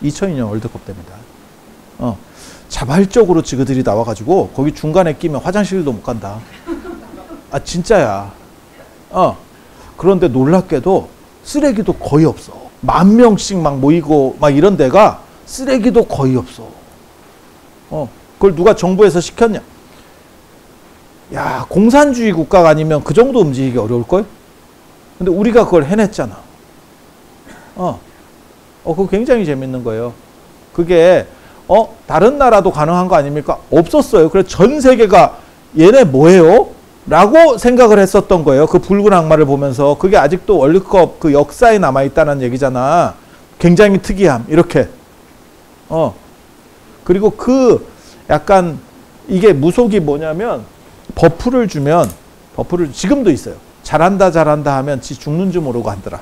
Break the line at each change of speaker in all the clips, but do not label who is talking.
2002년 월드컵 때입니다. 자발적으로 지그들이 나와가지고 거기 중간에 끼면 화장실도 못 간다. 아 진짜야. 그런데 놀랍게도 쓰레기도 거의 없어. 10,000명씩 막 모이고 막 이런 데가 쓰레기도 거의 없어. 그걸 누가 정부에서 시켰냐? 야, 공산주의 국가가 아니면 그 정도 움직이기 어려울걸? 근데 우리가 그걸 해냈잖아. 그거 굉장히 재밌는 거예요. 그게, 다른 나라도 가능한 거 아닙니까? 없었어요. 그래서 전 세계가 얘네 뭐예요? 라고 생각을 했었던 거예요. 그 붉은 악마를 보면서. 그게 아직도 월드컵 그 역사에 남아있다는 얘기잖아. 굉장히 특이함. 이렇게. 그리고 그 약간 이게 무속이 뭐냐면 버프를 주면 지금도 있어요. 잘한다 잘한다 하면 지 죽는 줄 모르고 하더라.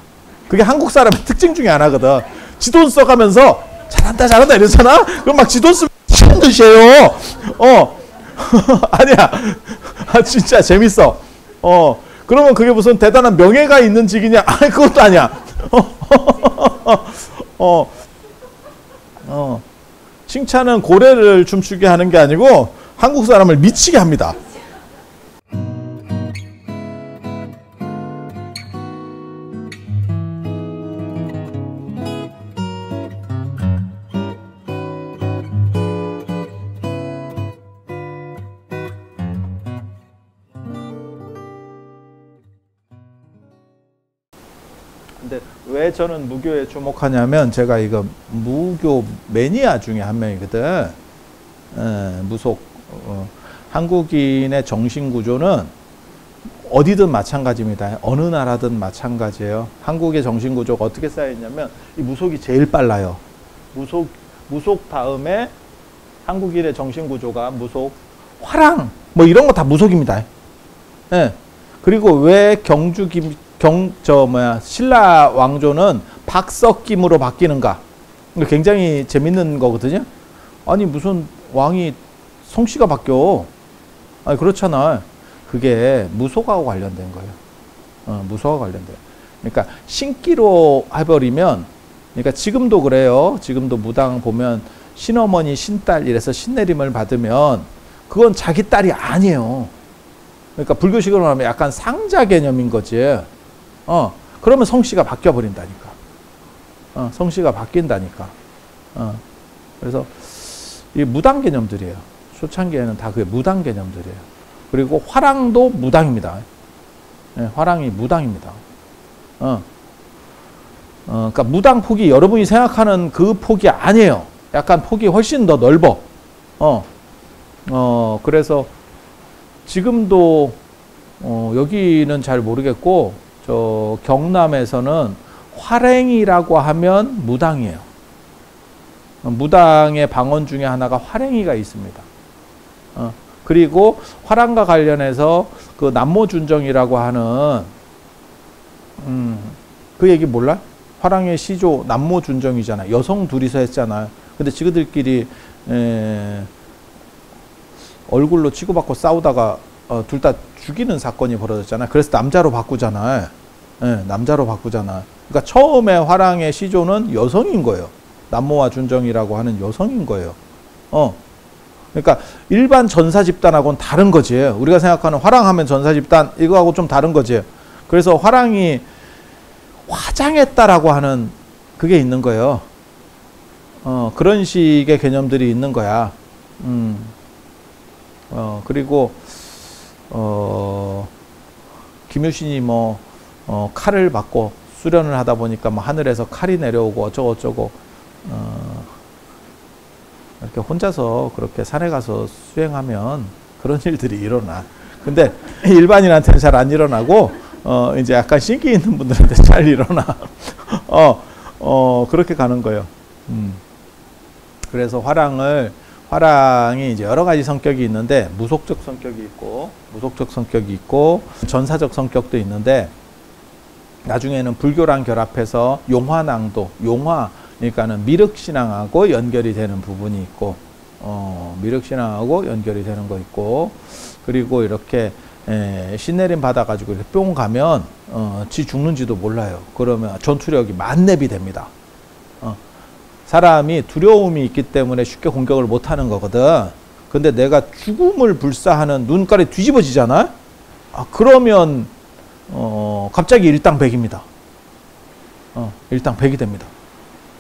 그게 한국 사람의 특징 중에 하나거든. 지 돈 써가면서 잘한다 잘한다 이러잖아. 그럼 막 지 돈 쓰면 미친 듯이에요. 아니야. 진짜 재밌어. 그러면 그게 무슨 대단한 명예가 있는 직이냐? 그것도 아니야. 칭찬은 고래를 춤추게 하는 게 아니고 한국 사람을 미치게 합니다. 근데 왜 저는 무교에 주목하냐면 제가 이거 무교 매니아 중에 한 명이거든. 무속. 한국인의 정신구조는 어디든 마찬가지입니다. 어느 나라든 마찬가지예요. 한국의 정신구조가 어떻게 쌓여있냐면 이 무속이 제일 빨라요. 무속 다음에 한국인의 정신구조가 무속, 화랑 뭐 이런 거 다 무속입니다. 그리고 왜 신라 왕조는 박석김으로 바뀌는가? 굉장히 재밌는 거거든요. 아니 무슨 왕이 성씨가 바뀌어? 아니 그렇잖아. 그게 무속하고 관련된 거예요. 무속하고 관련돼요. 그러니까 신기로 해버리면, 그러니까 지금도 그래요. 지금도 무당 보면 신어머니, 신딸 이래서 신내림을 받으면 그건 자기 딸이 아니에요. 그러니까 불교식으로 하면 약간 상자 개념인 거지. 그러면 성씨가 바뀌어 버린다니까. 성씨가 바뀐다니까. 그래서 이 무당 개념들이에요. 초창기에는 다 그게 무당 개념들이에요. 그리고 화랑도 무당입니다. 화랑이 무당입니다. 그러니까 무당 폭이 여러분이 생각하는 그 폭이 아니에요. 약간 폭이 훨씬 더 넓어. 그래서 지금도 여기는 잘 모르겠고 저 경남에서는 화랭이라고 하면 무당이에요. 무당의 방언 중에 하나가 화랭이가 있습니다. 그리고 화랑과 관련해서 그 남모준정이라고 하는 그 얘기 몰라? 화랑의 시조 남모준정이잖아. 여성 둘이서 했잖아. 근데 지그들끼리 얼굴로 치고받고 싸우다가 둘 다 죽이는 사건이 벌어졌잖아. 그래서 남자로 바꾸잖아. 남자로 바꾸잖아. 그러니까 처음에 화랑의 시조는 여성인 거예요. 남모와 준정이라고 하는 여성인 거예요. 그러니까 일반 전사 집단하고는 다른 거지. 우리가 생각하는 화랑하면 전사 집단 이거하고 좀 다른 거지. 그래서 화랑이 화장했다라고 하는 그게 있는 거예요. 그런 식의 개념들이 있는 거야. 그리고 김유신이 뭐 칼을 받고 수련을 하다 보니까 뭐 하늘에서 칼이 내려오고 어쩌고 어쩌고 이렇게 혼자서 그렇게 산에 가서 수행하면 그런 일들이 일어나. 근데 일반인한테는 잘 안 일어나고 이제 약간 신기 있는 분들한테 잘 일어나. 그렇게 가는 거예요. 그래서 화랑이 이제 여러 가지 성격이 있는데 무속적 성격이 있고 전사적 성격도 있는데 나중에는 불교랑 결합해서 용화낭도, 그러니까는 미륵신앙하고 연결이 되는 부분이 있고, 미륵신앙하고 연결이 되는 거 있고, 그리고 이렇게 신내림 받아가지고 이렇게 뿅 가면 지 죽는지도 몰라요. 그러면 전투력이 만렙이 됩니다. 사람이 두려움이 있기 때문에 쉽게 공격을 못하는 거거든. 근데 내가 죽음을 불사하는 눈깔이 뒤집어지잖아. 그러면 갑자기 일당백입니다. 일당백이 됩니다.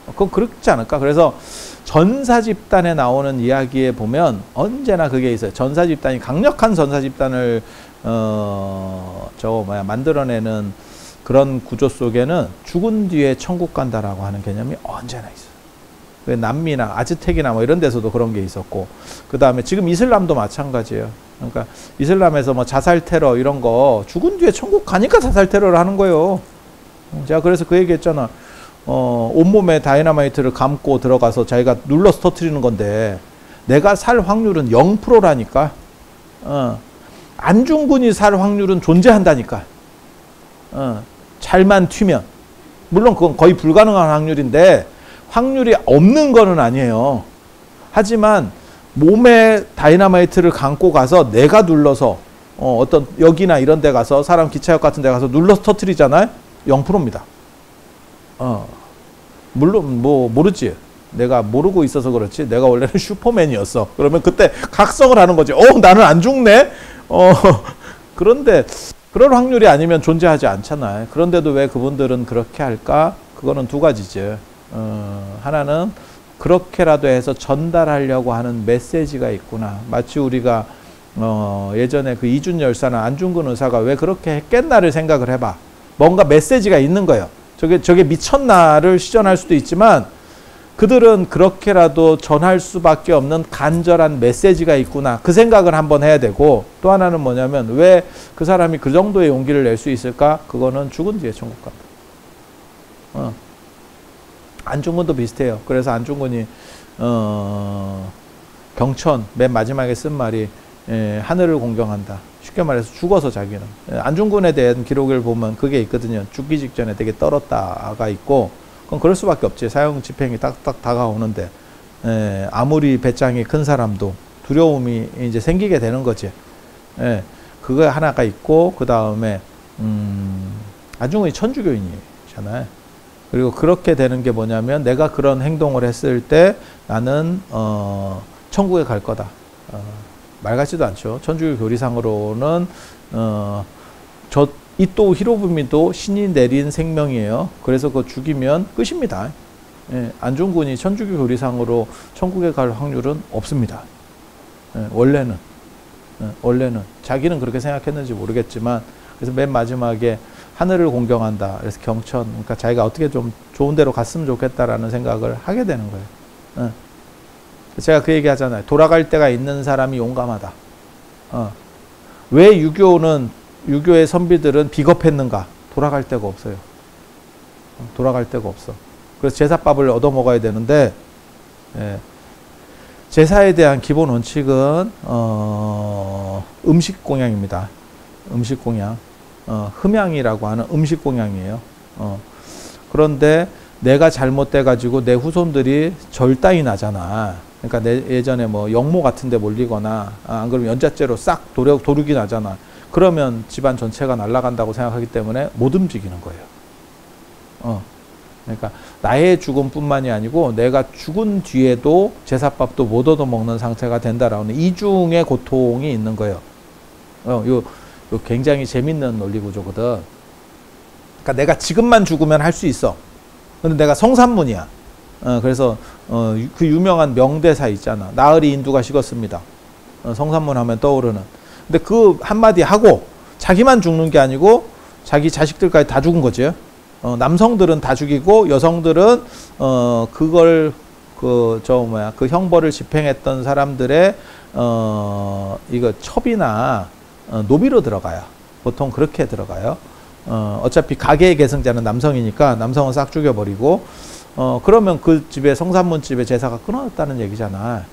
그건 그렇지 않을까? 그래서 전사 집단에 나오는 이야기에 보면 언제나 그게 있어요. 전사 집단이 강력한 전사 집단을 만들어내는 그런 구조 속에는 죽은 뒤에 천국 간다라고 하는 개념이 언제나 있어요. 남미나 아즈텍이나 뭐 이런 데서도 그런 게 있었고, 그 다음에 지금 이슬람도 마찬가지예요. 그러니까 이슬람에서 뭐 자살 테러 이런 거 죽은 뒤에 천국 가니까 자살 테러를 하는 거예요. 제가 그래서 그 얘기 했잖아. 온몸에 다이너마이트를 감고 들어가서 자기가 눌러서 터뜨리는 건데 내가 살 확률은 0%라니까. 안중근이 살 확률은 존재한다니까. 잘만 튀면. 물론 그건 거의 불가능한 확률인데 확률이 없는 거는 아니에요. 하지만 몸에 다이너마이트를 감고 가서 내가 눌러서 어떤 여기나 이런 데 가서 사람 기차역 같은 데 가서 눌러서 터뜨리잖아요. 0%입니다. 물론 뭐 모르지. 내가 모르고 있어서 그렇지. 내가 원래는 슈퍼맨이었어. 그러면 그때 각성을 하는 거지. 나는 안 죽네. 그런데 그럴 확률이 아니면 존재하지 않잖아요. 그런데도 왜 그분들은 그렇게 할까? 그거는 두 가지죠. 하나는 그렇게라도 해서 전달하려고 하는 메시지가 있구나. 마치 우리가 예전에 그 이준 열사나 안중근 의사가 왜 그렇게 했겠나를 생각을 해봐. 뭔가 메시지가 있는 거예요. 저게 미쳤나를 시전할 수도 있지만 그들은 그렇게라도 전할 수밖에 없는 간절한 메시지가 있구나. 그 생각을 한번 해야 되고, 또 하나는 뭐냐면 왜 그 사람이 그 정도의 용기를 낼 수 있을까? 그거는 죽은 뒤에 천국 간다. 안중근도 비슷해요. 그래서 안중근이 경천 맨 마지막에 쓴 말이 하늘을 공경한다. 쉽게 말해서 죽어서 자기는. 안중근에 대한 기록을 보면 그게 있거든요. 죽기 직전에 되게 떨었다가 있고, 그건 그럴 수밖에 없지. 사형 집행이 딱딱 다가오는데 아무리 배짱이 큰 사람도 두려움이 이제 생기게 되는 거지. 그거 하나가 있고, 그 다음에 안중근이 천주교인이잖아요. 그리고 그렇게 되는 게 뭐냐면 내가 그런 행동을 했을 때 나는 천국에 갈 거다. 말 같지도 않죠. 천주교 교리상으로는 이또 히로부미도 신이 내린 생명이에요. 그래서 그거 죽이면 끝입니다. 안중근이 천주교 교리상으로 천국에 갈 확률은 없습니다. 원래는 자기는 그렇게 생각했는지 모르겠지만, 그래서 맨 마지막에 하늘을 공경한다. 그래서 경천, 그러니까 자기가 어떻게 좀 좋은 데로 갔으면 좋겠다라는 생각을 하게 되는 거예요. 제가 그 얘기 하잖아요. 돌아갈 때가 있는 사람이 용감하다. 왜 유교의 선비들은 비겁했는가? 돌아갈 데가 없어요. 돌아갈 데가 없어. 그래서 제사밥을 얻어 먹어야 되는데, 제사에 대한 기본 원칙은 음식 공양입니다. 음식 공양. 흠양이라고 하는 음식 공양이에요. 그런데 내가 잘못돼 가지고 내 후손들이 절단이 나잖아. 그러니까 예전에 뭐 영모 같은 데 몰리거나 안 그러면 연자죄로 싹 도륙이 나잖아. 그러면 집안 전체가 날아간다고 생각하기 때문에 못 움직이는 거예요. 그러니까 나의 죽음뿐만이 아니고 내가 죽은 뒤에도 제사밥도 못 얻어먹는 상태가 된다라는 이중의 고통이 있는 거예요. 요 굉장히 재밌는 논리 구조거든. 그러니까 내가 지금만 죽으면 할 수 있어. 근데 내가 성산문이야. 그래서 그 유명한 명대사 있잖아. 나으리 인두가 식었습니다. 성산문 하면 떠오르는. 근데 그 한마디 하고 자기만 죽는 게 아니고 자기 자식들까지 다 죽은 거지. 남성들은 다 죽이고 여성들은 그걸 그 형벌을 집행했던 사람들의 이거 첩이나 노비로 들어가요. 보통 그렇게 들어가요. 어차피 가계의 계승자는 남성이니까 남성은 싹 죽여버리고, 그러면 그 집에 성산문 집에 제사가 끊어졌다는 얘기잖아.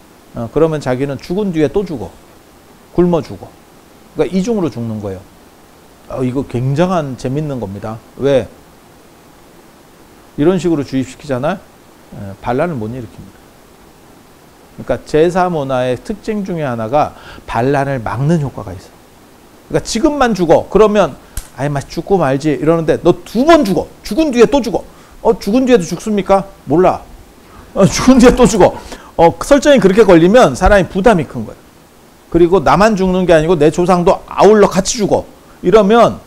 그러면 자기는 죽은 뒤에 또 죽어. 굶어 죽어. 그러니까 이중으로 죽는 거예요. 이거 굉장한 재밌는 겁니다. 왜? 이런 식으로 주입시키잖아요. 반란을 못 일으킵니다. 그러니까 제사 문화의 특징 중에 하나가 반란을 막는 효과가 있어. 그러니까 지금만 죽어. 그러면 아예 막 죽고 말지 이러는데 너 2번 죽어. 죽은 뒤에 또 죽어. 죽은 뒤에도 죽습니까? 몰라. 죽은 뒤에 또 죽어. 설정이 그렇게 걸리면 사람이 부담이 큰 거예요. 그리고 나만 죽는 게 아니고 내 조상도 아울러 같이 죽어. 이러면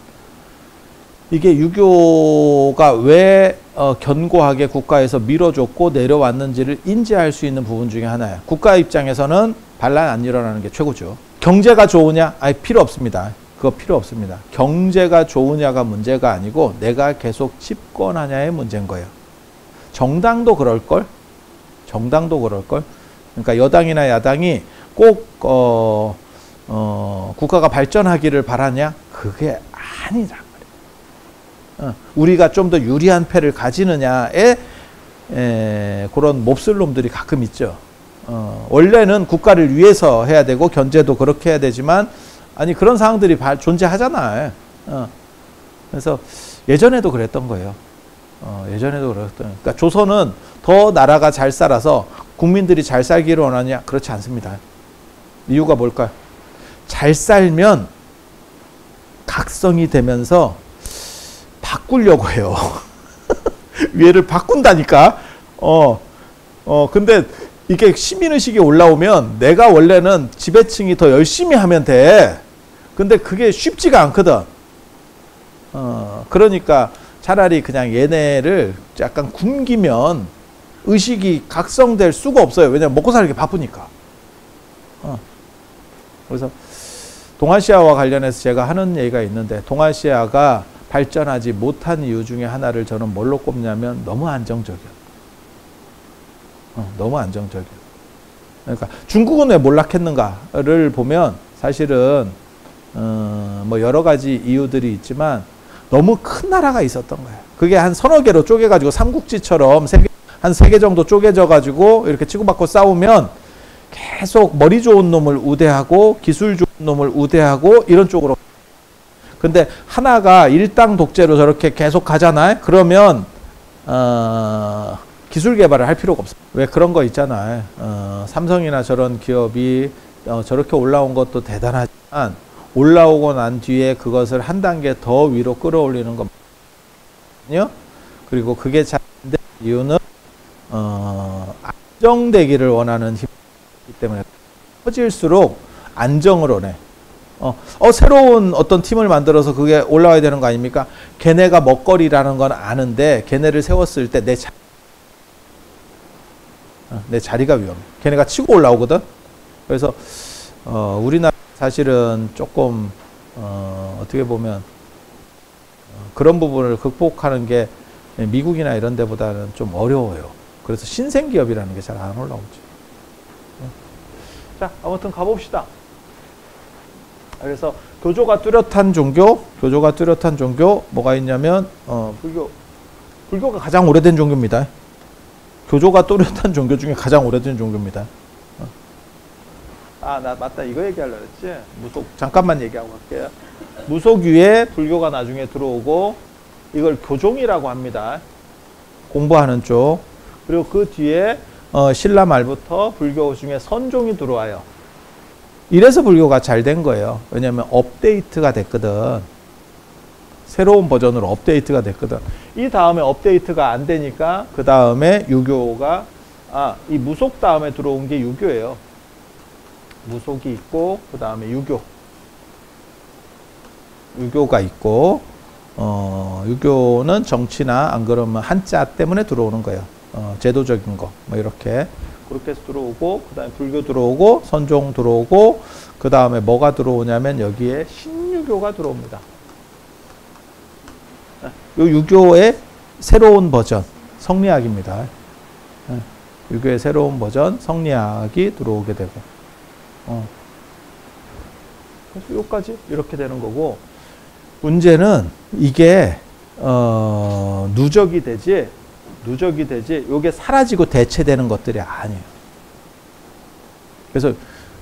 이게 유교가 왜 견고하게 국가에서 밀어줬고 내려왔는지를 인지할 수 있는 부분 중에 하나예요. 국가 입장에서는 반란 안 일어나는 게 최고죠. 경제가 좋으냐? 아예 필요 없습니다. 그거 필요 없습니다. 경제가 좋으냐가 문제가 아니고 내가 계속 집권하냐의 문제인 거예요. 정당도 그럴걸? 정당도 그럴걸? 그러니까 여당이나 야당이 꼭 국가가 발전하기를 바라냐? 그게 아니란 말이에요. 우리가 좀 더 유리한 패를 가지느냐에 그런 몹쓸 놈들이 가끔 있죠. 원래는 국가를 위해서 해야 되고 견제도 그렇게 해야 되지만 아니 그런 상황들이 존재하잖아요. 그래서 예전에도 그랬던 거예요. 예전에도 그랬던. 그러니까 조선은 더 나라가 잘 살아서 국민들이 잘 살기를 원하냐? 그렇지 않습니다. 이유가 뭘까요? 잘 살면 각성이 되면서 바꾸려고 해요. 위해를 바꾼다니까. 근데 이게 시민의식이 올라오면 내가 원래는 지배층이 더 열심히 하면 돼. 근데 그게 쉽지가 않거든. 그러니까 차라리 그냥 얘네를 약간 굶기면 의식이 각성될 수가 없어요. 왜냐면 먹고 살기 바쁘니까. 그래서 동아시아와 관련해서 제가 하는 얘기가 있는데 동아시아가 발전하지 못한 이유 중에 하나를 저는 뭘로 꼽냐면 너무 안정적이야. 너무 안정적이야. 그러니까 중국은 왜 몰락했는가를 보면 사실은 뭐 여러 가지 이유들이 있지만 너무 큰 나라가 있었던 거예요. 그게 한 서너 개로 쪼개가지고 삼국지처럼 한 세 개 정도 쪼개져가지고 이렇게 치고받고 싸우면 계속 머리 좋은 놈을 우대하고 기술 좋은 놈을 우대하고 이런 쪽으로. 근데 하나가 일당 독재로 저렇게 계속 가잖아요. 그러면 기술 개발을 할 필요가 없어요. 왜 그런 거 있잖아요. 삼성이나 저런 기업이 저렇게 올라온 것도 대단하지만 올라오고 난 뒤에 그것을 한 단계 더 위로 끌어올리는 거거든요. 그리고 그게 잘 안 되는 이유는 안정되기를 원하는 힘이기 때문에 커질수록 안정을 원해. 새로운 어떤 팀을 만들어서 그게 올라와야 되는 거 아닙니까? 걔네가 먹거리라는 건 아는데 걔네를 세웠을 때 내 자리가 위험해. 걔네가 치고 올라오거든. 그래서 우리나라 사실은 조금 어떻게 보면 그런 부분을 극복하는 게 미국이나 이런 데보다는 좀 어려워요. 그래서 신생기업이라는 게 잘 안 올라오죠. 자, 아무튼 가봅시다. 그래서 교조가 뚜렷한 종교 뭐가 있냐면 불교가 가장 오래된 종교입니다. 교조가 뚜렷한 종교 중에 가장 오래된 종교입니다. 나 맞다. 이거 얘기하려고 했지. 잠깐만 얘기하고 갈게요. 무속유에 불교가 나중에 들어오고 이걸 교종이라고 합니다. 공부하는 쪽. 그리고 그 뒤에 신라 말부터 불교 중에 선종이 들어와요. 이래서 불교가 잘 된 거예요. 왜냐하면 업데이트가 됐거든. 새로운 버전으로 업데이트가 됐거든. 이 다음에 업데이트가 안 되니까 그 다음에 유교가 이 무속 다음에 들어온 게 유교예요. 무속이 있고 그 다음에 유교가 있고 유교는 정치나 안 그러면 한자 때문에 들어오는 거예요. 제도적인 거 뭐 이렇게 그렇게 해서 들어오고 그 다음에 불교 들어오고 선종 들어오고 그 다음에 뭐가 들어오냐면 여기에 신유교가 들어옵니다. 요 유교의 새로운 버전 성리학입니다. 유교의 새로운 버전 성리학이 들어오게 되고 그래서 요까지 이렇게 되는 거고 문제는 이게 누적이 되지 요게 사라지고 대체되는 것들이 아니에요. 그래서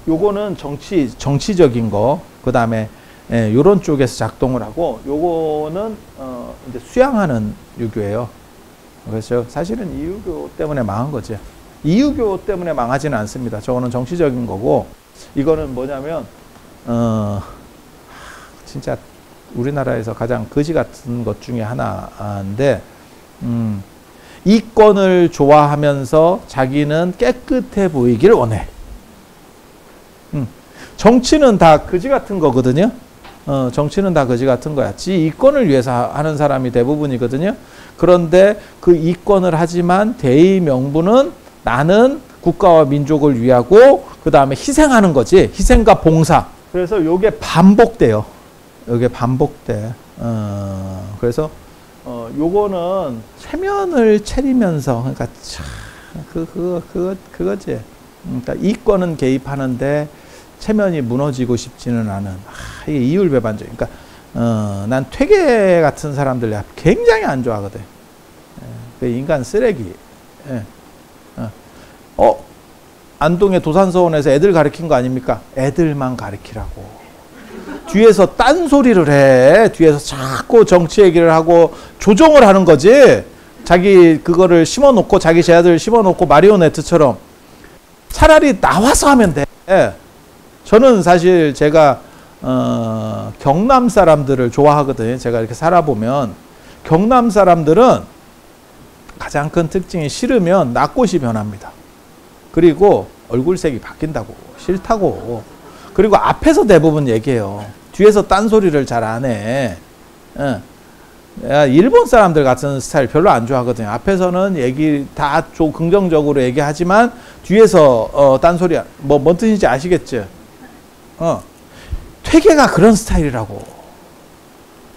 요거는 정치적인 거 그 다음에 요런 쪽에서 작동을 하고 요거는 이제 수양하는 유교예요. 그래서 사실은 이 유교 때문에 망한 거지. 이 유교 때문에 망하지는 않습니다. 저거는 정치적인 거고 이거는 뭐냐면 진짜 우리나라에서 가장 거지 같은 것 중에 하나인데 이권을 좋아하면서 자기는 깨끗해 보이길 원해. 정치는 다 거지 같은 거거든요. 정치는 다 거지 같은 거야. 지 이권을 위해서 하는 사람이 대부분이거든요. 그런데 그 이권을 하지만 대의 명분은 나는 국가와 민족을 위하고 그 다음에 희생하는 거지. 희생과 봉사. 그래서 요게 반복돼요. 요게 반복돼. 그래서 요거는 체면을 차리면서 그러니까 참 그거지. 그러니까 이권은 개입하는데 체면이 무너지고 싶지는 않은. 이게 이율배반적. 그러니까 난 퇴계 같은 사람들 내가 굉장히 안 좋아하거든. 그 인간 쓰레기. 안동의 도산서원에서 애들 가르친 거 아닙니까? 애들만 가르치라고. 뒤에서 딴소리를 해. 뒤에서 자꾸 정치 얘기를 하고 조종을 하는 거지. 자기 그거를 심어놓고 자기 제 아들 심어놓고 마리오네트처럼 차라리 나와서 하면 돼. 저는 사실 제가 경남 사람들을 좋아하거든요. 제가 이렇게 살아보면 경남 사람들은 가장 큰 특징이 싫으면 낯꽃이 변합니다. 그리고 얼굴색이 바뀐다고. 싫다고. 그리고 앞에서 대부분 얘기해요. 뒤에서 딴소리를 잘 안 해. 일본 사람들 같은 스타일 별로 안 좋아하거든요. 앞에서는 얘기 다 긍정적으로 얘기하지만 뒤에서 딴소리. 뭔 뜻인지 아시겠죠? 퇴계가 그런 스타일이라고.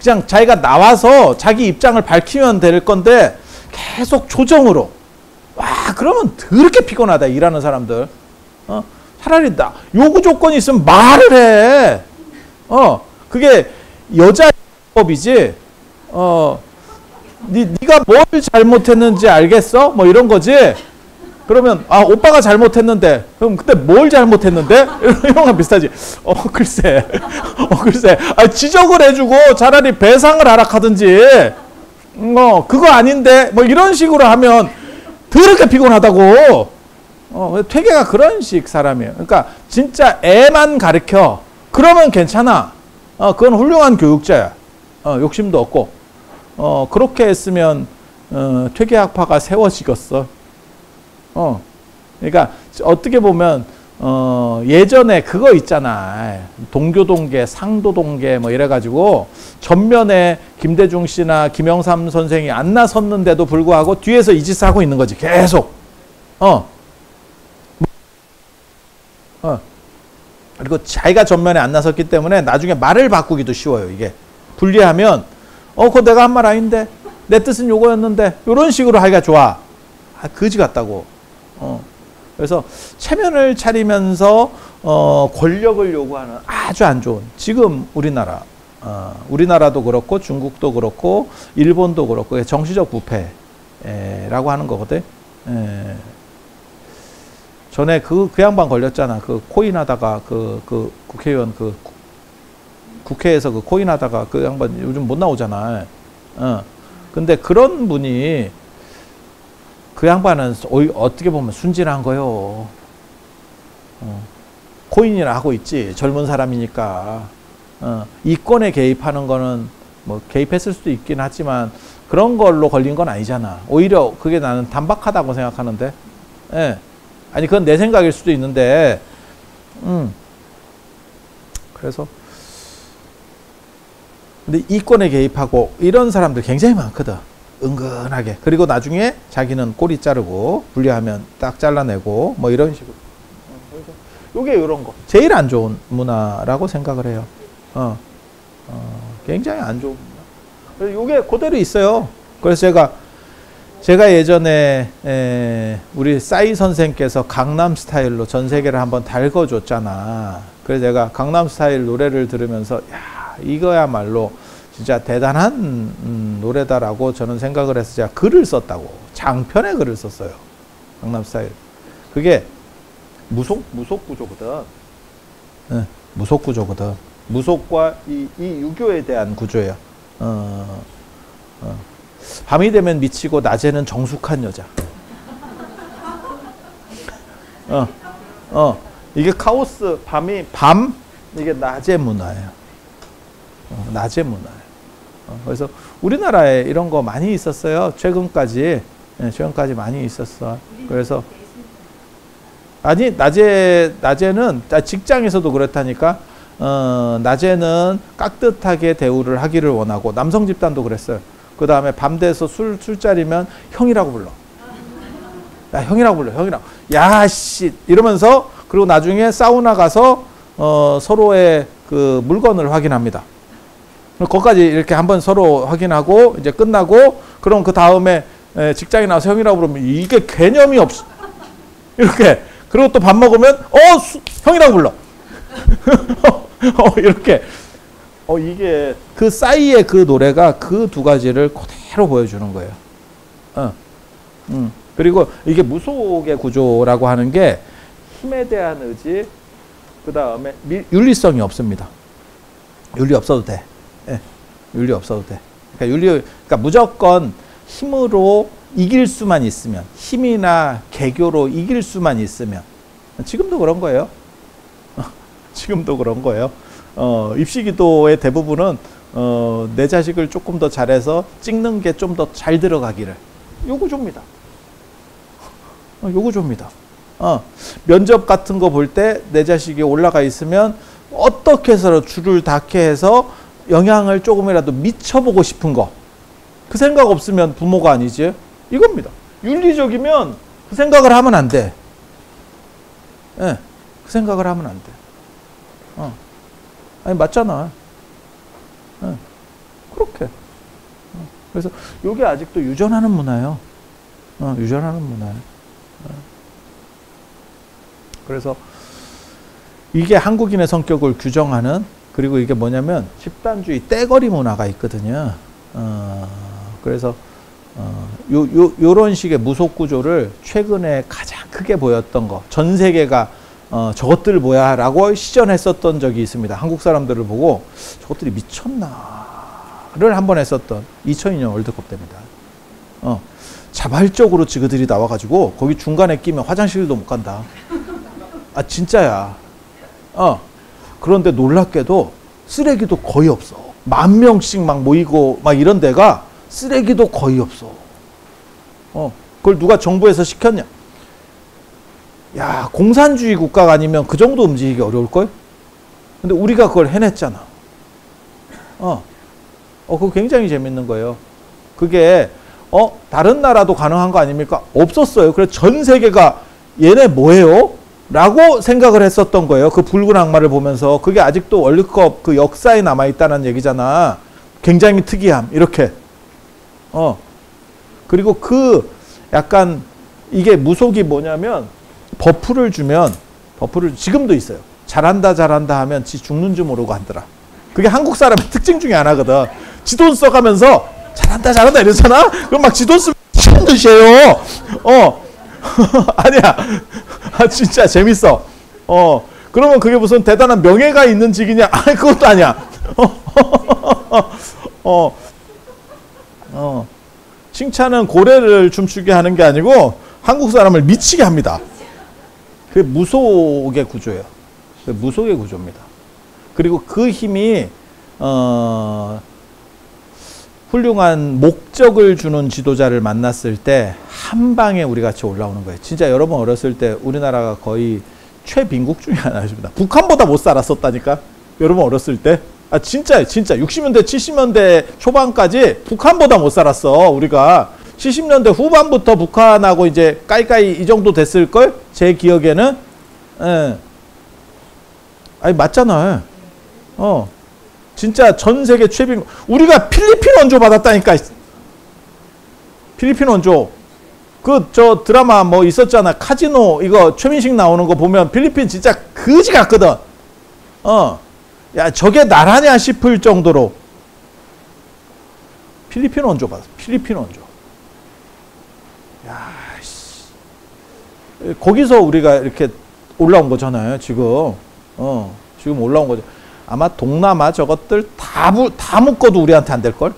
그냥 자기가 나와서 자기 입장을 밝히면 될 건데 계속 조정으로. 와, 그러면 더럽게 피곤하다, 일하는 사람들. 차라리 요구 조건이 있으면 말을 해. 그게 여자 법이지. 네가 뭘 잘못했는지 알겠어? 뭐 이런 거지. 그러면 오빠가 잘못했는데 그럼 그때 뭘 잘못했는데? 이런 거 비슷하지. 글쎄. 지적을 해주고 차라리 배상을 하락하든지 그거 아닌데 뭐 이런 식으로 하면 더럽게 피곤하다고. 퇴계가 그런 식 사람이에요. 그러니까 진짜 애만 가르쳐. 그러면 괜찮아. 그건 훌륭한 교육자야. 욕심도 없고. 그렇게 했으면 퇴계학파가 세워지겠어. 그러니까 어떻게 보면 예전에 그거 있잖아. 동교동계, 상도동계 뭐 이래가지고 전면에 김대중 씨나 김영삼 선생이 안 나섰는데도 불구하고 뒤에서 이 짓을 하고 있는 거지. 계속. 그리고 자기가 전면에 안 나섰기 때문에 나중에 말을 바꾸기도 쉬워요. 이게 분리하면 그거 내가 한 말 아닌데 내 뜻은 요거였는데 이런 식으로 하기가 좋아. 거지 같다고. 그래서 체면을 차리면서 권력을 요구하는 아주 안 좋은 지금 우리나라도 그렇고 중국도 그렇고 일본도 그렇고 정치적 부패라고 하는 거거든. 전에 그 양반 걸렸잖아. 그 코인 하다가 그 국회의원 국회에서 그 코인 하다가 그 양반 요즘 못 나오잖아. 근데 그런 분이 그 양반은 어떻게 보면 순진한 거요. 코인이나 하고 있지. 젊은 사람이니까. 이권에 개입하는 거는 뭐 개입했을 수도 있긴 하지만 그런 걸로 걸린 건 아니잖아. 오히려 그게 나는 단박하다고 생각하는데. 아니 그건 내 생각일 수도 있는데. 그래서 근데 이권에 개입하고 이런 사람들 굉장히 많거든. 은근하게. 그리고 나중에 자기는 꼬리 자르고 분리하면 딱 잘라내고 뭐 이런 식으로. 요게 이런 거. 제일 안 좋은 문화라고 생각을 해요. 굉장히 안 좋은 문화. 요게 그대로 있어요. 그래서 제가 예전에 우리 싸이 선생께서 강남 스타일로 전 세계를 한번 달궈줬잖아. 그래서 제가 강남 스타일 노래를 들으면서 야, 이거야말로 진짜 대단한 노래다라고 저는 생각을 해서 제가 글을 썼다고. 장편의 글을 썼어요. 강남 스타일. 그게 무속 구조거든. 무속 구조거든. 무속과 이 유교에 대한 구조예요. 밤이 되면 미치고 낮에는 정숙한 여자. 이게 카오스 밤 이게 낮의 문화예요. 낮의 문화예요. 그래서 우리나라에 이런 거 많이 있었어요. 최근까지. 예, 최근까지 많이 있었어. 그래서 아니 낮에는 직장에서도 그렇다니까. 낮에는 깍듯하게 대우를 하기를 원하고 남성 집단도 그랬어요. 그 다음에 밤 돼서 술자리면 형이라고 불러. 야 형이라고 불러. 형이라고. 야씨 이러면서 그리고 나중에 사우나 가서 서로의 그 물건을 확인합니다. 거기까지 이렇게 한번 서로 확인하고 이제 끝나고 그럼 그 다음에 직장에 나와서 형이라고 그러면 이게 개념이 없어. 이렇게 그리고 또 밥 먹으면 형이라고 불러. 이렇게 이게 그 싸이의 그 노래가 그 두 가지를 그대로 보여주는 거예요. 그리고 이게 무속의 구조라고 하는 게 힘에 대한 의지, 그 다음에 윤리성이 없습니다. 윤리 없어도 돼. 예, 윤리 없어도 돼. 그러니까 무조건 힘으로 이길 수만 있으면, 힘이나 개교로 이길 수만 있으면, 지금도 그런 거예요. 지금도 그런 거예요. 입시기도의 대부분은 내 자식을 조금 더 잘해서 찍는 게 좀 더 잘 들어가기를 요구조입니다. 요구조입니다. 면접 같은 거 볼 때 내 자식이 올라가 있으면 어떻게 해서 줄을 닿게 해서 영향을 조금이라도 미쳐보고 싶은 거. 그 생각 없으면 부모가 아니지. 이겁니다. 윤리적이면 그 생각을 하면 안 돼. 예, 그 생각을 하면 안 돼. 아니 맞잖아. 그렇게. 그래서 이게 아직도 유전하는 문화예요. 유전하는 문화예요. 그래서 이게 한국인의 성격을 규정하는, 그리고 이게 뭐냐면 집단주의 떼거리 문화가 있거든요. 그래서 요런 식의 무속 구조를 최근에 가장 크게 보였던 거, 전 세계가 저것들 뭐야 라고 시전했었던 적이 있습니다. 한국 사람들을 보고 저것들이 미쳤나를 한번 했었던 2002년 월드컵 때입니다. 자발적으로 지그들이 나와가지고 거기 중간에 끼면 화장실도 못 간다. 아 진짜야. 그런데 놀랍게도 쓰레기도 거의 없어. 10,000명씩 막 모이고 막 이런 데가 쓰레기도 거의 없어. 그걸 누가 정부에서 시켰냐? 야, 공산주의 국가가 아니면 그 정도 움직이기 어려울걸? 근데 우리가 그걸 해냈잖아. 그거 굉장히 재밌는 거예요. 그게, 다른 나라도 가능한 거 아닙니까? 없었어요. 그래서 전 세계가 얘네 뭐예요? 라고 생각을 했었던 거예요. 그 붉은 악마를 보면서. 그게 아직도 월드컵 그 역사에 남아있다는 얘기잖아. 굉장히 특이함. 이렇게. 그리고 그 약간 이게 무속이 뭐냐면 버프를 주면, 지금도 있어요. 잘한다 하면 지 죽는 줄 모르고 하더라. 그게 한국 사람의 특징 중에 하나거든. 지 돈 써가면서 잘한다 이러잖아? 그럼 막 지 돈 쓰면 미친 듯이에요. 아니야. 진짜 재밌어. 그러면 그게 무슨 대단한 명예가 있는 직이냐? 아니, 그것도 아니야. 칭찬은 고래를 춤추게 하는 게 아니고 한국 사람을 미치게 합니다. 그게 무속의 구조예요. 무속의 구조입니다. 그리고 그 힘이 훌륭한 목적을 주는 지도자를 만났을 때 한 방에 우리 같이 올라오는 거예요. 진짜 여러분 어렸을 때 우리나라가 거의 최빈국 중에 하나입니다. 북한보다 못 살았었다니까. 여러분 어렸을 때. 진짜 60년대 70년대 초반까지 북한보다 못 살았어. 우리가 70년대 후반부터 북한하고 이제 까이까이 이 정도 됐을걸? 제 기억에는. 예. 아니 맞잖아. 진짜 전 세계 최빈국. 우리가 필리핀 원조 받았다니까. 필리핀 원조. 저 드라마 뭐 있었잖아. 카지노 이거 최민식 나오는 거 보면 필리핀 진짜 거지 같거든. 야 저게 나라냐 싶을 정도로 필리핀 원조 받았어. 필리핀 원조. 야 씨. 거기서 우리가 이렇게 올라온 거잖아요. 지금. 지금 올라온 거죠. 아마 동남아 저것들 다 묶어도 우리한테 안 될걸?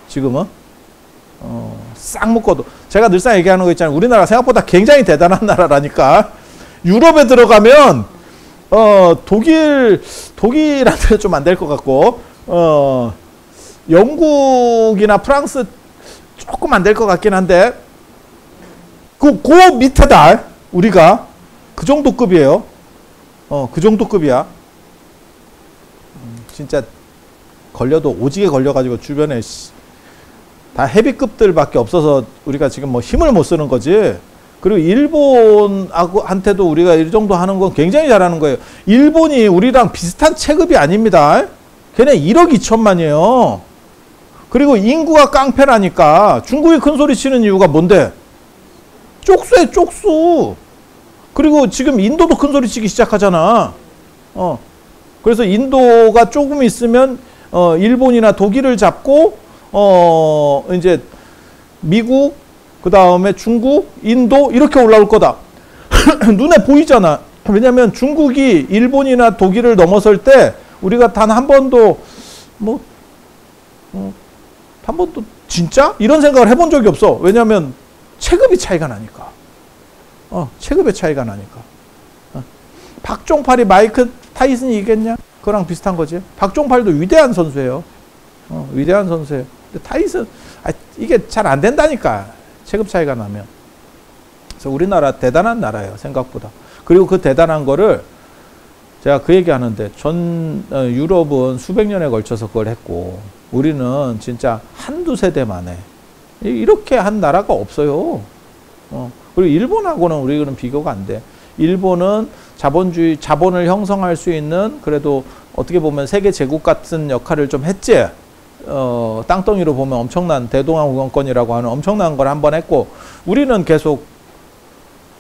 지금은? 싹 묶어도. 제가 늘상 얘기하는 거 있잖아요. 우리나라 생각보다 굉장히 대단한 나라라니까. 유럽에 들어가면, 독일한테는 좀 안 될 것 같고, 영국이나 프랑스 조금 안 될 것 같긴 한데, 그 밑에다 우리가 그 정도 급이에요. 그 정도 급이야. 진짜 걸려도 오지게 걸려가지고 주변에 다 헤비급들밖에 없어서 우리가 지금 뭐 힘을 못 쓰는 거지. 그리고 일본한테도 우리가 이 정도 하는 건 굉장히 잘하는 거예요. 일본이 우리랑 비슷한 체급이 아닙니다. 걔네 1억 2천만이에요. 그리고 인구가 깡패라니까 중국이 큰 소리 치는 이유가 뭔데? 쪽수에 쪽수. 그리고 지금 인도도 큰 소리 치기 시작하잖아. 그래서 인도가 조금 있으면 일본이나 독일을 잡고 이제 미국, 그 다음에 중국, 인도 이렇게 올라올 거다. 눈에 보이잖아. 왜냐하면 중국이 일본이나 독일을 넘어설 때 우리가 단 한 번도 한 번도 진짜 이런 생각을 해본 적이 없어. 왜냐하면 체급이 차이가 나니까. 체급의 차이가 나니까. 박종팔이 마이크 타이슨이 이겼냐? 그거랑 비슷한 거지. 박종팔도 위대한 선수예요. 위대한 선수예요. 근데 타이슨 이게 잘 안 된다니까. 체급 차이가 나면. 그래서 우리나라 대단한 나라예요. 생각보다. 그리고 그 대단한 거를 제가 그 얘기하는데 유럽은 수백 년에 걸쳐서 그걸 했고 우리는 진짜 한두 세대 만에 이렇게 한 나라가 없어요. 그리고 일본하고는 우리는 비교가 안 돼. 일본은 자본을 형성할 수 있는 그래도 어떻게 보면 세계 제국 같은 역할을 좀 했지. 땅덩이로 보면 엄청난 대동아우건권이라고 하는 엄청난 걸 한번 했고 우리는 계속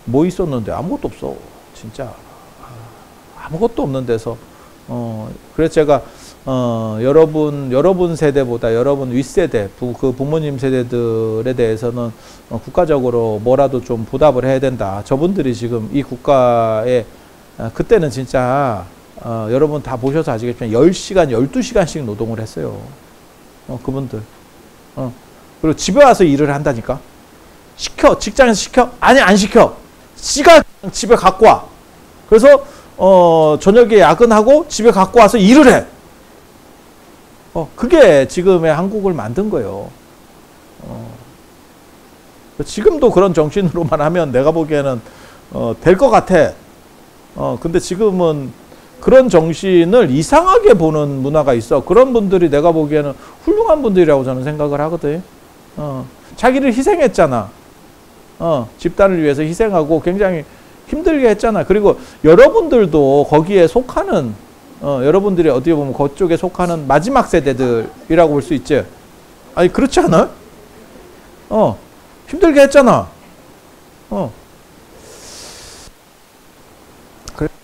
뭐 있었는데 아무것도 없어. 진짜 아무것도 없는 데서 그래서 제가 여러분 세대보다 여러분 윗세대 그 부모님 세대들에 대해서는 국가적으로 뭐라도 좀 보답을 해야 된다. 저분들이 지금 이 국가에 그때는 진짜 여러분 다 보셔서 아시겠지만 10시간 12시간씩 노동을 했어요. 그분들. 그리고 집에 와서 일을 한다니까. 시켜. 직장에서 시켜? 아니 안 시켜. 지가 집에 갖고 와. 그래서 저녁에 야근하고 집에 갖고 와서 일을 해. 그게 지금의 한국을 만든 거예요. 지금도 그런 정신으로만 하면 내가 보기에는 될 것 같아. 근데 지금은 그런 정신을 이상하게 보는 문화가 있어. 그런 분들이 내가 보기에는 훌륭한 분들이라고 저는 생각을 하거든. 자기를 희생했잖아. 집단을 위해서 희생하고 굉장히 힘들게 했잖아. 그리고 여러분들도 거기에 속하는 여러분들이 어떻게 보면 그쪽에 속하는 마지막 세대들이라고 볼 수 있지. 아니 그렇지 않아? 힘들게 했잖아.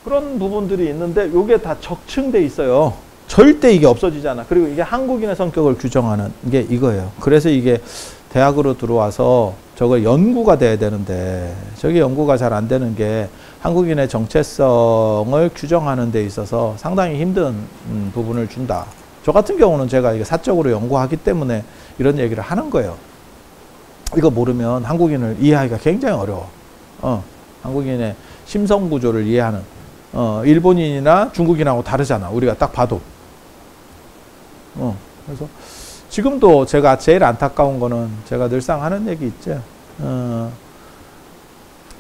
그런 부분들이 있는데 이게 다 적층돼 있어요. 절대 이게 없어지잖아. 그리고 이게 한국인의 성격을 규정하는 게 이거예요. 그래서 이게 대학으로 들어와서 저거 연구가 돼야 되는데 저게 연구가 잘 안 되는 게 한국인의 정체성을 규정하는 데 있어서 상당히 힘든 부분을 준다. 저 같은 경우는 제가 이게 사적으로 연구하기 때문에 이런 얘기를 하는 거예요. 이거 모르면 한국인을 이해하기가 굉장히 어려워. 한국인의 심성 구조를 이해하는 일본인이나 중국인하고 다르잖아. 우리가 딱 봐도. 그래서 지금도 제가 제일 안타까운 거는 제가 늘상 하는 얘기 있죠.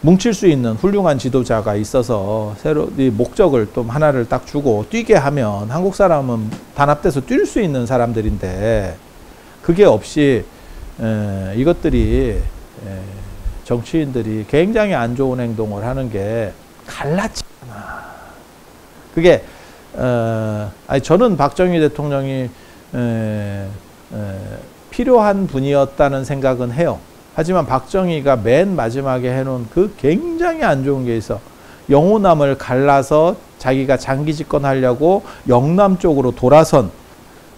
뭉칠 수 있는 훌륭한 지도자가 있어서 새로 이 목적을 또 하나를 딱 주고 뛰게 하면 한국 사람은 단합돼서 뛸 수 있는 사람들인데 그게 없이 이것들이 정치인들이 굉장히 안 좋은 행동을 하는 게 갈라치잖아. 그게 아니 저는 박정희 대통령이 필요한 분이었다는 생각은 해요. 하지만 박정희가 맨 마지막에 해놓은 그 굉장히 안 좋은 게 있어. 영호남을 갈라서 자기가 장기 집권하려고 영남 쪽으로 돌아선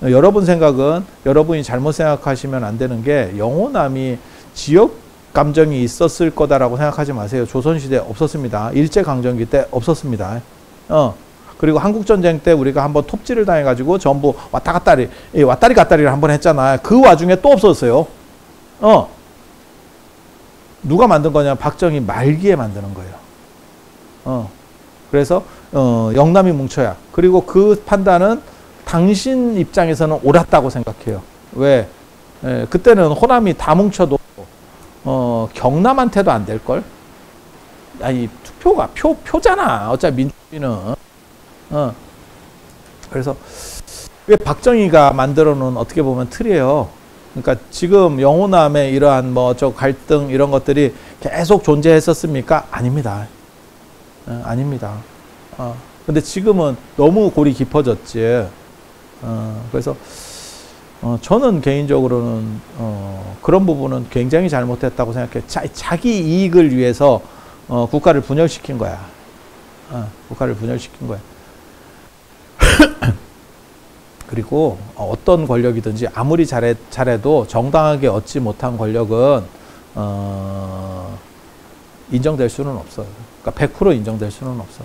여러분 생각은 여러분이 잘못 생각하시면 안 되는 게 영호남이 지역 감정이 있었을 거다라고 생각하지 마세요. 조선시대 없었습니다. 일제강점기 때 없었습니다. 그리고 한국전쟁 때 우리가 한번 톱질을 당해가지고 전부 왔다리 갔다리를 한번 했잖아요. 그 와중에 또 없었어요. 누가 만든 거냐? 박정희 말기에 만드는 거예요. 그래서 영남이 뭉쳐야. 그리고 그 판단은 당신 입장에서는 옳았다고 생각해요. 왜? 그때는 호남이 다 뭉쳐도 경남한테도 안 될걸? 아니, 투표가 표잖아. 어차피 민주주의는. 그래서 왜 박정희가 만들어 놓은 어떻게 보면 틀이에요. 그러니까 지금 영호남의 이러한 뭐 저 갈등 이런 것들이 계속 존재했었습니까? 아닙니다. 아닙니다. 근데 지금은 너무 골이 깊어졌지. 그래서 저는 개인적으로는 그런 부분은 굉장히 잘못했다고 생각해요. 자기 이익을 위해서 국가를 분열시킨 거야. 국가를 분열시킨 거야. 그리고 어떤 권력이든지 아무리 잘해도 정당하게 얻지 못한 권력은 인정될 수는 없어요. 그러니까 100% 인정될 수는 없어.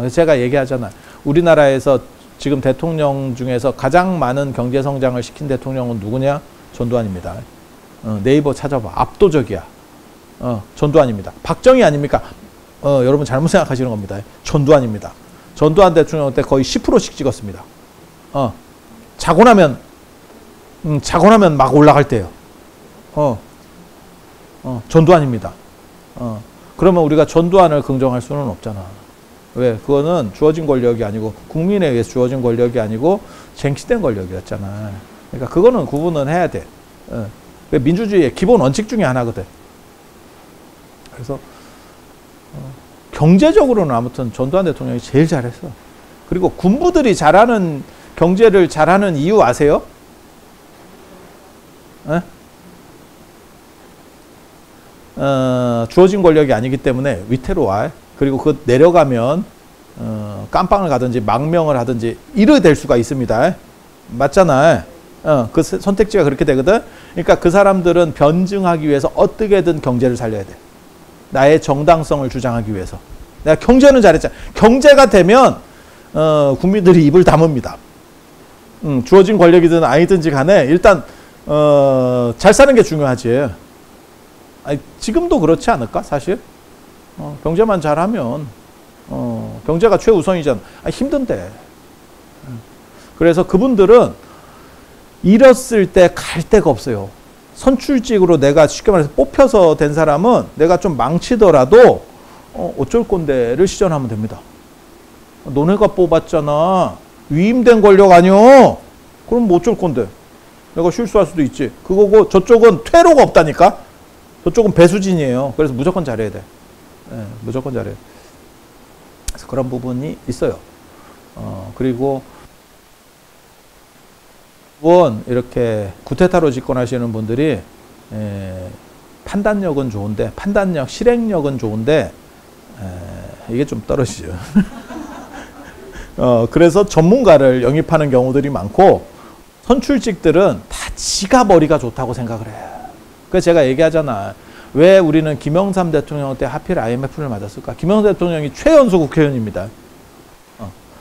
제가 얘기하잖아요. 우리나라에서 지금 대통령 중에서 가장 많은 경제 성장을 시킨 대통령은 누구냐? 전두환입니다. 네이버 찾아봐. 압도적이야. 전두환입니다. 박정희 아닙니까? 여러분 잘못 생각하시는 겁니다. 전두환입니다. 전두환 대통령 때 거의 10%씩 찍었습니다. 자고 나면 막 올라갈 때요. 전두환입니다. 그러면 우리가 전두환을 긍정할 수는 없잖아. 왜? 그거는 주어진 권력이 아니고 국민에 의해서 주어진 권력이 아니고 쟁취된 권력이었잖아. 그러니까 그거는 구분은 해야 돼. 민주주의의 기본 원칙 중에 하나거든. 그래서 경제적으로는 아무튼 전두환 대통령이 제일 잘했어. 그리고 군부들이 경제를 잘하는 이유 아세요? 주어진 권력이 아니기 때문에 위태로워. 그리고 그 내려가면 깜빵을 가든지 망명을 하든지 이래 될 수가 있습니다. 맞잖아. 그 선택지가 그렇게 되거든. 그러니까 그 사람들은 변증하기 위해서 어떻게든 경제를 살려야 돼. 나의 정당성을 주장하기 위해서. 내가 경제는 잘했잖아. 경제가 되면 국민들이 입을 다뭅니다. 주어진 권력이든 아니든지 간에 일단 잘 사는 게 중요하지. 아니, 지금도 그렇지 않을까 사실? 경제만 잘하면 경제가 최우선이잖아. 힘든데. 그래서 그분들은 잃었을 때 갈 데가 없어요. 선출직으로 내가 쉽게 말해서 뽑혀서 된 사람은 내가 좀 망치더라도 어쩔 건데를 시전하면 됩니다. 너네가 뽑았잖아. 위임된 권력 아니요. 그럼 뭐 어쩔 건데. 내가 실수할 수도 있지. 그거고 저쪽은 퇴로가 없다니까. 저쪽은 배수진이에요. 그래서 무조건 잘해야 돼. 무조건 잘해야 돼. 그래서 그런 부분이 있어요. 그리고 이렇게 구테타로 집권하시는 분들이 판단력은 좋은데 실행력은 좋은데 이게 좀 떨어지죠. 그래서 전문가를 영입하는 경우들이 많고 선출직들은 다 지가 머리가 좋다고 생각을 해요. 그래서 제가 얘기하잖아. 왜 우리는 김영삼 대통령 때 하필 IMF를 맞았을까? 김영삼 대통령이 최연소 국회의원입니다.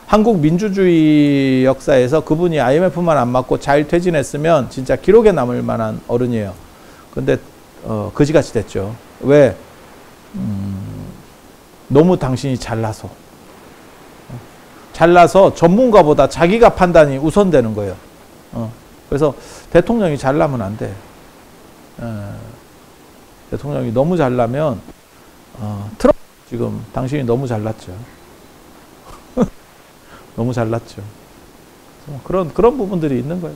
한국 민주주의 역사에서 그분이 IMF만 안 맞고 잘 퇴진했으면 진짜 기록에 남을 만한 어른이에요. 근데 거지같이 됐죠. 왜? 너무 당신이 잘나서 전문가보다 자기가 판단이 우선되는 거예요. 그래서 대통령이 잘나면 안 돼. 대통령이 너무 잘나면 트럼프 지금 당신이 너무 잘났죠. 너무 잘났죠. 그런 부분들이 있는 거예요.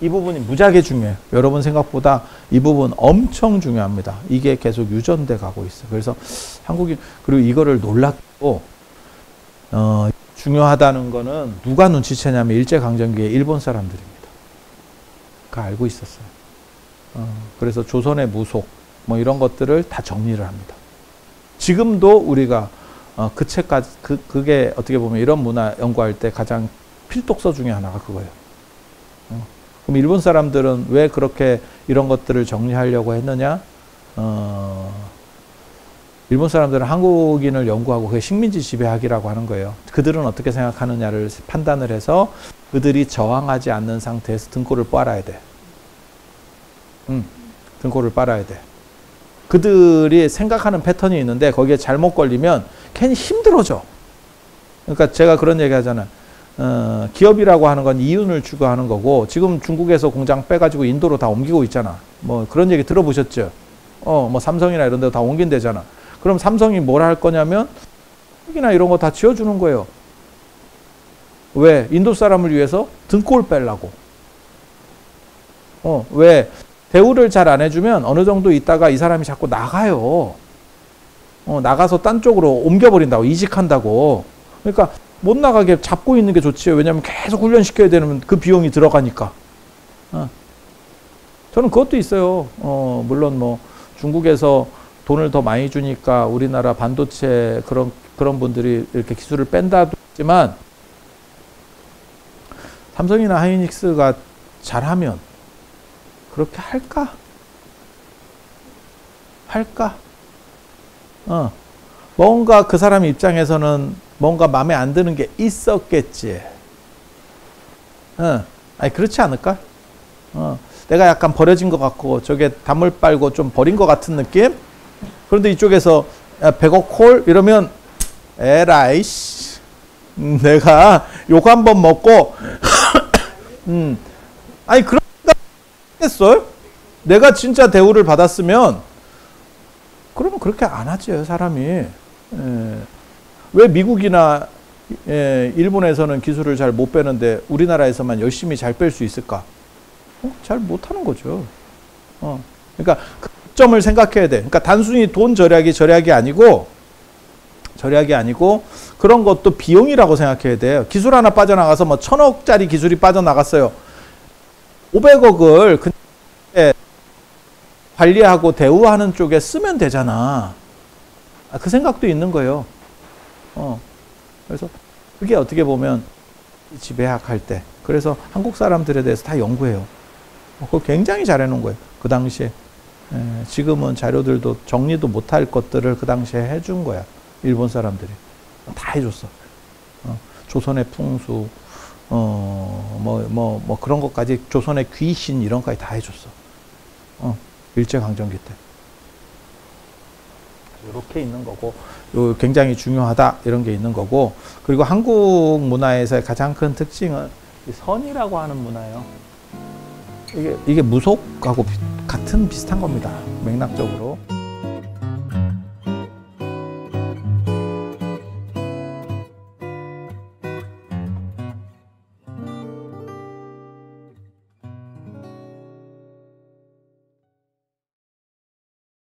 이 부분이 무지하게 중요해요. 여러분 생각보다 이 부분 엄청 중요합니다. 이게 계속 유전돼 가고 있어요. 그래서 한국이 그리고 이거를 놀랍고 중요하다는 거는 누가 눈치채냐면 일제강점기에 일본 사람들입니다. 그거 알고 있었어요. 그래서 조선의 무속 뭐 이런 것들을 다 정리를 합니다. 지금도 우리가 그 책까지 그게 어떻게 보면 이런 문화 연구할 때 가장 필독서 중에 하나가 그거예요. 그럼 일본 사람들은 왜 그렇게 이런 것들을 정리하려고 했느냐? 일본 사람들은 한국인을 연구하고 그게 식민지 지배학이라고 하는 거예요. 그들은 어떻게 생각하느냐를 판단을 해서 그들이 저항하지 않는 상태에서 등골을 빨아야 돼. 등골을 빨아야 돼. 그들이 생각하는 패턴이 있는데 거기에 잘못 걸리면 괜히 힘들어져. 그러니까 제가 그런 얘기 하잖아요. 기업이라고 하는 건 이윤을 추구하는 거고, 지금 중국에서 공장 빼가지고 인도로 다 옮기고 있잖아. 뭐 그런 얘기 들어보셨죠? 뭐 삼성이나 이런 데 다 옮긴대잖아. 그럼 삼성이 뭘 할 거냐면 이나 이런 거 다 지어주는 거예요. 왜? 인도 사람을 위해서 등골 빼려고. 왜? 대우를 잘 안 해주면 어느 정도 있다가 이 사람이 자꾸 나가요. 나가서 딴 쪽으로 옮겨버린다고, 이직한다고. 그러니까 못 나가게 잡고 있는 게 좋지요. 왜냐하면 계속 훈련시켜야 되는 그 비용이 들어가니까. 저는 그것도 있어요. 물론 뭐 중국에서 돈을 더 많이 주니까 우리나라 반도체 그런 분들이 이렇게 기술을 뺀다도 있지만, 삼성이나 하이닉스가 잘하면 그렇게 할까? 뭔가 그 사람 입장에서는 뭔가 마음에 안 드는 게 있었겠지. 아니, 그렇지 않을까? 내가 약간 버려진 것 같고, 저게 단물 빨고 좀 버린 것 같은 느낌? 그런데 이쪽에서 100억 콜? 이러면, 에라이, 씨. 내가 욕 한 번 먹고, 아니, 그런 했어요? 내가 진짜 대우를 받았으면, 그러면 그렇게 안 하죠, 사람이. 왜 미국이나 일본에서는 기술을 잘 못 빼는데 우리나라에서만 열심히 잘 뺄 수 있을까? 잘 못하는 거죠. 그러니까 그 점을 생각해야 돼. 그러니까 단순히 돈 절약이 아니고 그런 것도 비용이라고 생각해야 돼요. 기술 하나 빠져나가서 뭐 1000억짜리 기술이 빠져나갔어요. 500억을 근데 관리하고 대우하는 쪽에 쓰면 되잖아. 그 생각도 있는 거예요. 그래서 그게 어떻게 보면 지배학 할 때, 그래서 한국 사람들에 대해서 다 연구해요. 그거 굉장히 잘해놓은 거예요. 그 당시에. 지금은 자료들도 정리도 못할 것들을 그 당시에 해준 거야. 일본 사람들이. 다 해줬어. 조선의 풍수, 그런 것까지, 조선의 귀신 이런 것까지 다 해줬어. 일제강점기 때. 이렇게 있는 거고, 굉장히 중요하다 이런 게 있는 거고, 그리고 한국 문화에서의 가장 큰 특징은 선이라고 하는 문화예요. 이게 무속하고 비슷한 겁니다. 맥락적으로.